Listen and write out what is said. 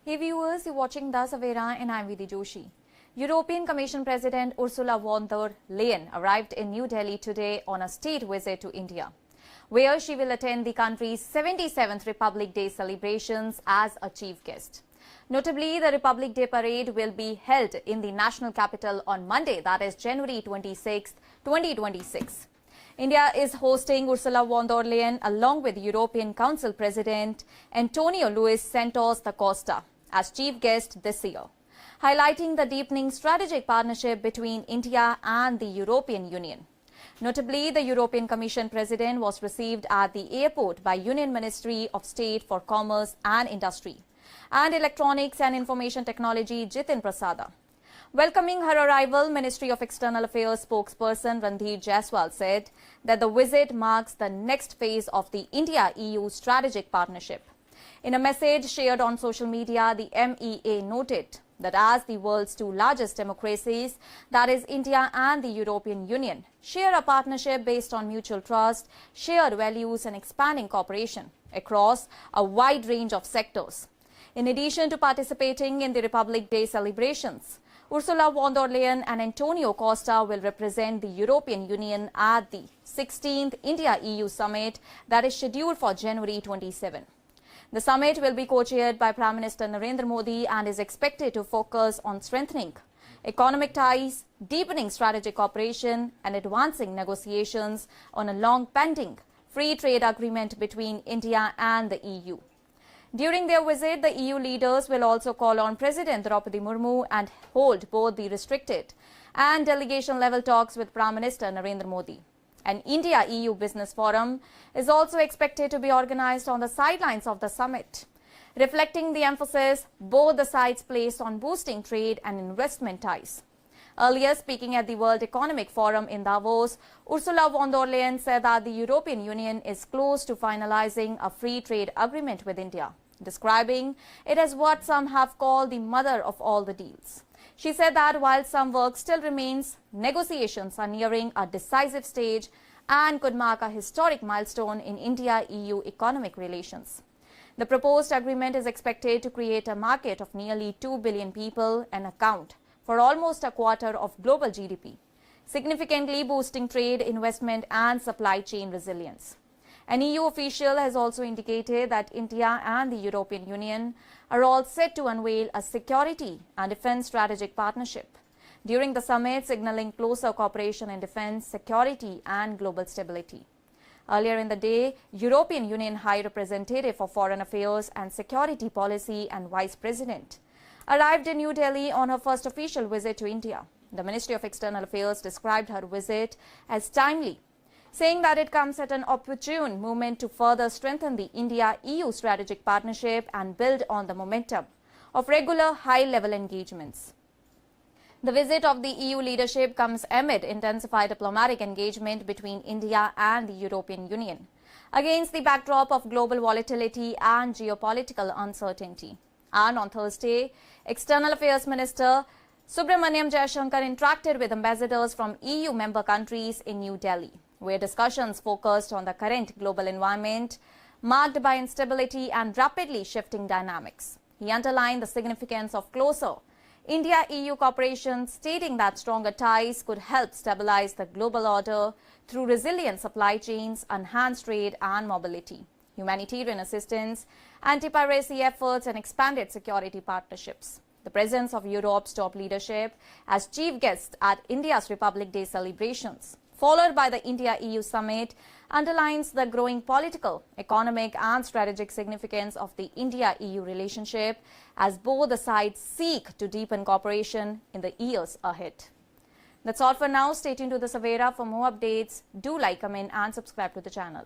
Hey viewers, you're watching The Savera and I'm Vidhi Joshi. European Commission President Ursula von der Leyen arrived in New Delhi today on a state visit to India, where she will attend the country's 77th Republic Day celebrations as a chief guest. Notably, the Republic Day parade will be held in the national capital on Monday, that is January 26, 2026. India is hosting Ursula von der Leyen along with European Council President Antonio Luis Santos da Costa as chief guest this year, highlighting the deepening strategic partnership between India and the European Union. Notably, the European Commission President was received at the airport by Union Ministry of State for Commerce and Industry and Electronics and Information Technology Jitin Prasada. Welcoming her arrival, Ministry of External Affairs spokesperson Randhir Jaiswal said that the visit marks the next phase of the India-EU strategic partnership. In a message shared on social media, the MEA noted that as the world's two largest democracies, that is India and the European Union, share a partnership based on mutual trust, shared values and expanding cooperation across a wide range of sectors. In addition to participating in the Republic Day celebrations, Ursula von der Leyen and Antonio Costa will represent the European Union at the 16th India-EU Summit that is scheduled for January 27. The summit will be co-chaired by Prime Minister Narendra Modi and is expected to focus on strengthening economic ties, deepening strategic cooperation and advancing negotiations on a long-pending free trade agreement between India and the EU. During their visit, the EU leaders will also call on President Draupadi Murmu and hold both the restricted and delegation-level talks with Prime Minister Narendra Modi. An India-EU Business Forum is also expected to be organized on the sidelines of the summit, reflecting the emphasis both the sides placed on boosting trade and investment ties. Earlier, speaking at the World Economic Forum in Davos, Ursula von der Leyen said that the European Union is close to finalizing a free trade agreement with India, describing it as what some have called the mother of all the deals. She said that while some work still remains, negotiations are nearing a decisive stage and could mark a historic milestone in India-EU economic relations. The proposed agreement is expected to create a market of nearly 2 billion people and account for almost a quarter of global GDP, significantly boosting trade, investment and supply chain resilience. An EU official has also indicated that India and the European Union are all set to unveil a security and defense strategic partnership during the summit, signaling closer cooperation in defense, security and global stability. Earlier in the day, European Union High Representative for Foreign Affairs and Security Policy and Vice President arrived in New Delhi on her first official visit to India. The Ministry of External Affairs described her visit as timely, saying that it comes at an opportune moment to further strengthen the India-EU strategic partnership and build on the momentum of regular high-level engagements. The visit of the EU leadership comes amid intensified diplomatic engagement between India and the European Union, against the backdrop of global volatility and geopolitical uncertainty. And on Thursday, External Affairs Minister Subramaniam Jaishankar interacted with ambassadors from EU member countries in New Delhi, where discussions focused on the current global environment marked by instability and rapidly shifting dynamics. He underlined the significance of closer India-EU cooperation, stating that stronger ties could help stabilize the global order through resilient supply chains, enhanced trade and mobility, humanitarian assistance, anti-piracy efforts and expanded security partnerships. The presence of Europe's top leadership as chief guest at India's Republic Day celebrations, followed by the India-EU summit, underlines the growing political, economic and strategic significance of the India-EU relationship as both the sides seek to deepen cooperation in the years ahead. That's all for now. Stay tuned to The Savera for more updates. Do like, comment and subscribe to the channel.